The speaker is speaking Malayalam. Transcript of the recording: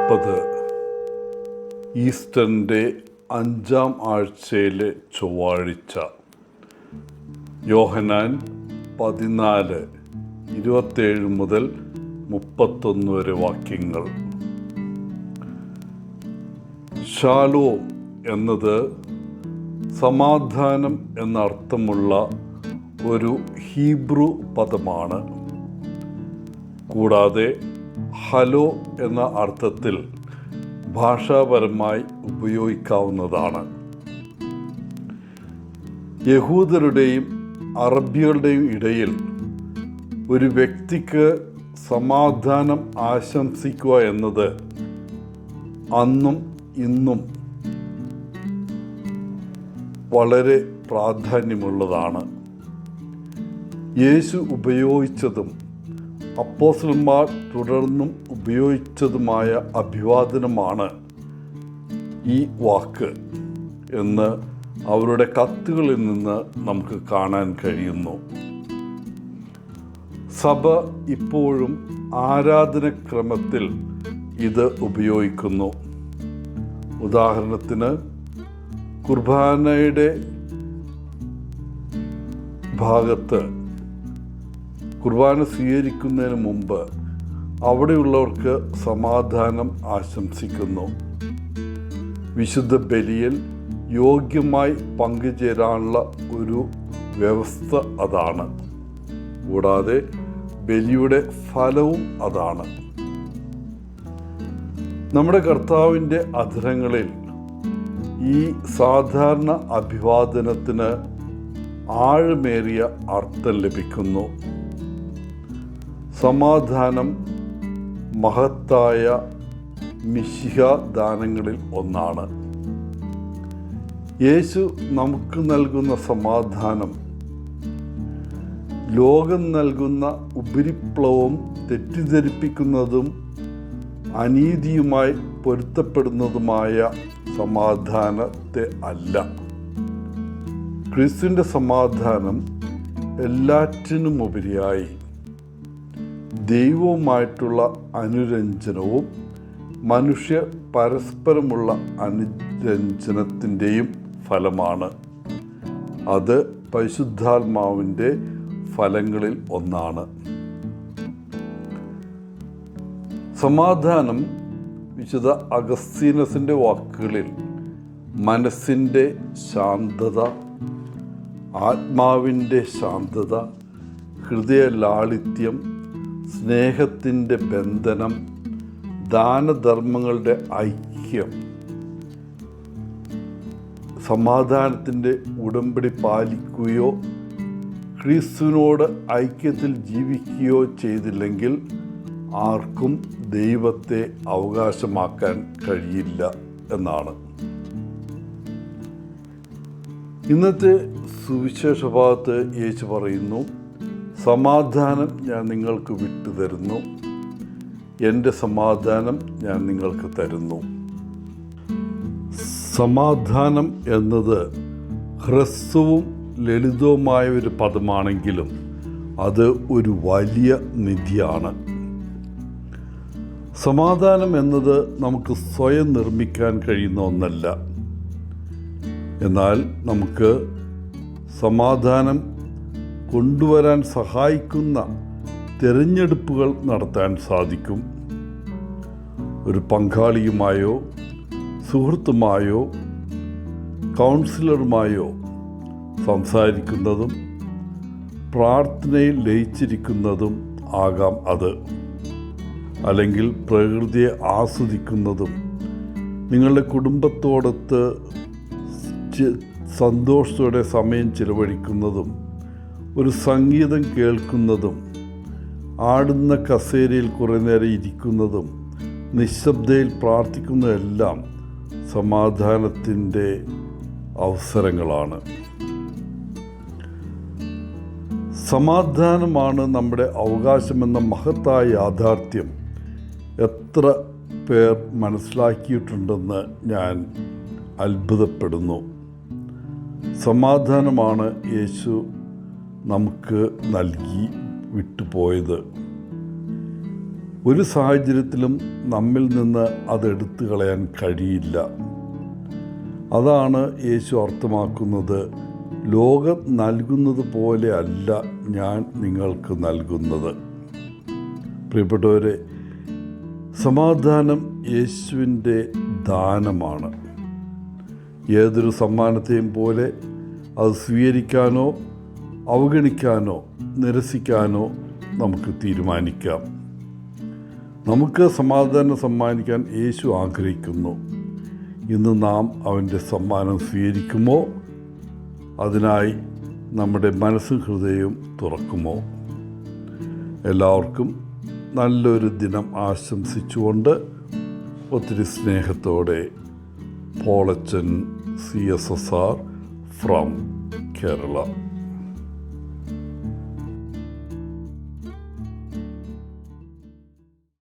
30 ഈസ്റ്ററിൻ്റെ 5-ാം ആഴ്ചയിലെ ചൊവ്വാഴ്ച. യോഹന്നാൻ 14:27 മുതൽ 31 വരെ വാക്യങ്ങൾ. ഷാലോം എന്നത് സമാധാനം എന്നർത്ഥമുള്ള ഒരു ഹീബ്രു പദമാണ്. കൂടാതെ ഹലോ എന്ന അർത്ഥത്തിൽ ഭാഷാപരമായി ഉപയോഗിക്കാവുന്നതാണ്. യഹൂദരുടെയും അറബികളുടെയും ഇടയിൽ ഒരു വ്യക്തിക്ക് സമാധാനം ആശംസിക്കുക എന്നത് അന്നും ഇന്നും വളരെ പ്രാധാന്യമുള്ളതാണ്. യേശു ഉപയോഗിച്ചതും അപ്പോസ്തലന്മാർ തുടർന്നും ഉപയോഗിച്ചതുമായ അഭിവാദനമാണ് ഈ വാക്ക് എന്ന് അവരുടെ കത്തുകളിൽ നിന്ന് നമുക്ക് കാണാൻ കഴിയുന്നു. സഭ ഇപ്പോഴും ആരാധനക്രമത്തിൽ ഇത് ഉപയോഗിക്കുന്നു. ഉദാഹരണത്തിന് കുർബാനയുടെ ഭാഗത്ത് കുർബാന സ്വീകരിക്കുന്നതിന് മുമ്പ് അവിടെയുള്ളവർക്ക് സമാധാനം ആശംസിക്കുന്നു. വിശുദ്ധ ബലിയിൽ യോഗ്യമായി പങ്കുചേരാനുള്ള ഒരു വ്യവസ്ഥ അതാണ്. കൂടാതെ ബലിയുടെ ഫലവും അതാണ്. നമ്മുടെ കർത്താവിൻ്റെ അധരങ്ങളിൽ ഈ സാധാരണ അഭിവാദനത്തിന് ആഴമേറിയ അർത്ഥം ലഭിക്കുന്നു. സമാധാനം മഹത്തായ മിശിഹ ദാനങ്ങളിൽ ഒന്നാണ്. യേശു നമുക്ക് നൽകുന്ന സമാധാനം ലോകം നൽകുന്ന ഉപരിപ്ലവവും തെറ്റിദ്ധരിപ്പിക്കുന്നതും അനീതിയുമായി പൊരുത്തപ്പെടുന്നതുമായ സമാധാനത്തെ അല്ല. ക്രിസ്തുവിൻ്റെ സമാധാനം എല്ലാറ്റിനുമുപരിയായി ദൈവവുമായിട്ടുള്ള അനുരഞ്ജനവും മനുഷ്യ പരസ്പരമുള്ള അനുരഞ്ജനത്തിൻ്റെയും ഫലമാണ്. അത് പരിശുദ്ധാത്മാവിൻ്റെ ഫലങ്ങളിൽ ഒന്നാണ്. സമാധാനം വിശുദ്ധ അഗസ്തീനസിൻ്റെ വാക്കുകളിൽ മനസ്സിൻ്റെ ശാന്തത, ആത്മാവിൻ്റെ ശാന്തത, ഹൃദയ ലാളിത്യം, സ്നേഹത്തിൻ്റെ ബന്ധനം, ദാനധർമ്മങ്ങളുടെ ഐക്യം, സമാധാനത്തിൻ്റെ ഉടമ്പടി പാലിക്കുകയോ ക്രിസ്തുവിനോട് ഐക്യത്തിൽ ജീവിക്കുകയോ ചെയ്തില്ലെങ്കിൽ ആർക്കും ദൈവത്തെ അവകാശമാക്കാൻ കഴിയില്ല എന്നാണ്. ഇന്നത്തെ സുവിശേഷ ഭാഗത്ത് യേശു പറയുന്നു, സമാധാനം ഞാൻ നിങ്ങൾക്ക് വിട്ടുതരുന്നു, എൻ്റെ സമാധാനം ഞാൻ നിങ്ങൾക്ക് തരുന്നു. സമാധാനം എന്നത് ഹ്രസ്വവും ലളിതവുമായ ഒരു പദമാണെങ്കിലും അത് ഒരു വലിയ നിധിയാണ്. സമാധാനം എന്നത് നമുക്ക് സ്വയം നിർമ്മിക്കാൻ കഴിയുന്ന ഒന്നല്ല. എന്നാൽ നമുക്ക് സമാധാനം കൊണ്ടുവരാൻ സഹായിക്കുന്ന തിരഞ്ഞെടുപ്പുകൾ നടത്താൻ സാധിക്കും. ഒരു പങ്കാളിയുമായോ സുഹൃത്തുമായോ കൗൺസിലറുമായോ സംസാരിക്കുന്നതും പ്രാർത്ഥനയിൽ ലയിച്ചിരിക്കുന്നതും ആകാം അത്. അല്ലെങ്കിൽ പ്രകൃതിയെ ആസ്വദിക്കുന്നതും നിങ്ങളുടെ കുടുംബത്തോടൊത്ത് സന്തോഷത്തോടെ സമയം ചിലവഴിക്കുന്നതും ഒരു സംഗീതം കേൾക്കുന്നതും ആടുന്ന കസേരയിൽ കുറേ നേരം ഇരിക്കുന്നതും നിശബ്ദയിൽ പ്രാർത്ഥിക്കുന്നതെല്ലാം സമാധാനത്തിൻ്റെ അവസരങ്ങളാണ്. സമാധാനമാണ് നമ്മുടെ അവകാശമെന്ന മഹത്തായ യാഥാർത്ഥ്യം എത്ര പേർ മനസ്സിലാക്കിയിട്ടുണ്ടെന്ന് ഞാൻ അത്ഭുതപ്പെടുന്നു. സമാധാനമാണ് യേശു നമുക്ക് നൽകി വിട്ടുപോയത്. ഒരു സാഹചര്യത്തിലും നമ്മിൽ നിന്ന് അതെടുത്തു കളയാൻ കഴിയില്ല. അതാണ് യേശു അർത്ഥമാക്കുന്നത്. ലോകം നൽകുന്നത് പോലെ അല്ല ഞാൻ നിങ്ങൾക്ക് നൽകുന്നത്. പ്രിയപ്പെട്ടവരെ, സമാധാനം യേശുവിൻ്റെ ദാനമാണ്. ഏതൊരു സമ്മാനത്തെയും പോലെ അത് സ്വീകരിക്കാനോ അവഗണിക്കാനോ നിരസിക്കാനോ നമുക്ക് തീരുമാനിക്കാം. നമുക്ക് സമാധാനം സമ്മാനിക്കാൻ യേശു ആഗ്രഹിക്കുന്നു. ഇന്ന് നാം അവൻ്റെ സമ്മാനം സ്വീകരിക്കുമോ? അതിനായി നമ്മുടെ മനസ്സും ഹൃദയവും തുറക്കുമോ? എല്ലാവർക്കും നല്ലൊരു ദിനം ആശംസിച്ചുകൊണ്ട് ഒത്തിരി സ്നേഹത്തോടെ പോളച്ചൻ CSSR ഫ്രം കേരള.